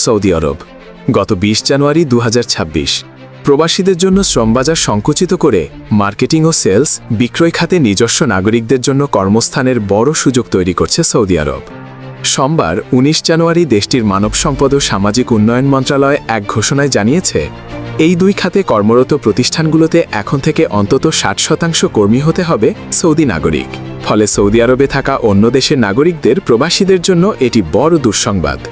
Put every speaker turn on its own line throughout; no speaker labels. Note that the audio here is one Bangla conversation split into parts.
সৌদি আরব গত ২০ জানুয়ারি ২০২৬ প্রবাসীদের জন্য শ্রমবাজার সংকুচিত করে মার্কেটিং ও সেলস বিক্রয় খাতে নিজস্ব নাগরিকদের জন্য কর্মস্থানের বড় সুযোগ তৈরি করছে সৌদি আরব। সোমবার ১৯ জানুয়ারি দেশটির মানব সম্পদ ও সামাজিক উন্নয়ন মন্ত্রণালয় এক ঘোষণায় জানিয়েছে, এই দুই খাতে কর্মরত প্রতিষ্ঠানগুলোতে এখন থেকে অন্তত ৬০% কর্মী হতে হবে সৌদি নাগরিক। ফলে সৌদি আরবে থাকা অন্য দেশের নাগরিকদের প্রবাসীদের জন্য এটি বড় দুঃসংবাদ।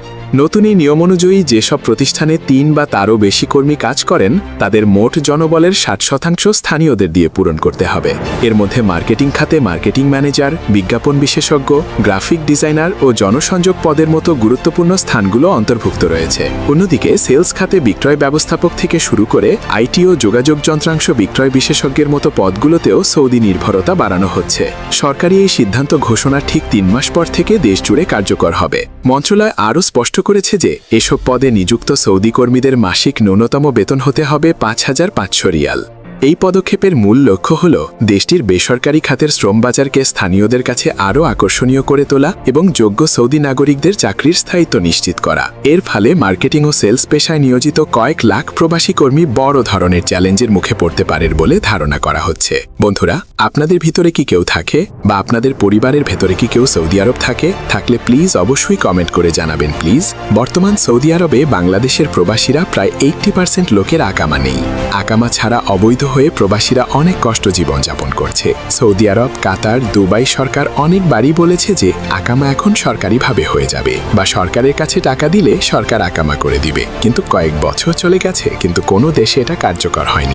নতুন এই নিয়ম অনুযায়ী যেসব প্রতিষ্ঠানে ৩ বা তারও বেশি কর্মী কাজ করেন তাদের মোট জনবলের ৬০% স্থানীয়দের দিয়ে পূরণ করতে হবে। এর মধ্যে মার্কেটিং খাতে মার্কেটিং ম্যানেজার, বিজ্ঞাপন বিশেষজ্ঞ, গ্রাফিক ডিজাইনার ও জনসংযোগ পদের মতো গুরুত্বপূর্ণ স্থানগুলো অন্তর্ভুক্ত রয়েছে। অন্যদিকে সেলস খাতে বিক্রয় ব্যবস্থাপক থেকে শুরু করে আইটি ও যোগাযোগ যন্ত্রাংশ বিক্রয় বিশেষজ্ঞের মতো পদগুলোতেও সৌদি নির্ভরতা বাড়ানো হচ্ছে। সরকারি এই সিদ্ধান্ত ঘোষণার ঠিক ৩ মাস পর থেকে দেশজুড়ে কার্যকর হবে। মন্ত্রণালয় আরও স্পষ্ট করেছে যে এসব পদে নিযুক্ত সৌদি কর্মীদের মাসিক ন্যূনতম বেতন হতে হবে ৫৫০০ রিয়াল। এই পদক্ষেপের মূল লক্ষ্য হল দেশটির বেসরকারি খাতের শ্রমবাজারকে স্থানীয়দের কাছে আরও আকর্ষণীয় করে তোলা এবং যোগ্য সৌদি নাগরিকদের চাকরির স্থায়িত্ব নিশ্চিত করা। এর ফলে মার্কেটিং ও সেলস পেশায় নিয়োজিত কয়েক লাখ প্রবাসী কর্মী বড় ধরনের চ্যালেঞ্জের মুখে পড়তে পারেন বলে ধারণা করা হচ্ছে। বন্ধুরা, আপনাদের ভিতরে কি কেউ থাকে বা আপনাদের পরিবারের ভেতরে কি কেউ সৌদি আরব থাকলে প্লিজ অবশ্যই কমেন্ট করে জানাবেন প্লিজ। বর্তমান সৌদি আরবে বাংলাদেশের প্রবাসীরা প্রায় 80% লোকের আকামা নেই। আকামা ছাড়া অবৈধ হয়ে প্রবাসীরা অনেক কষ্ট জীবনযাপন করছে। সৌদি আরব, কাতার, দুবাই সরকার অনেকবারই বলেছে যে আকামা এখন সরকারিভাবে হয়ে যাবে বা সরকারের কাছে টাকা দিলে সরকার আকামা করে দিবে, কিন্তু কয়েক বছর চলে গেছে কিন্তু কোনো দেশে এটা কার্যকর হয়নি।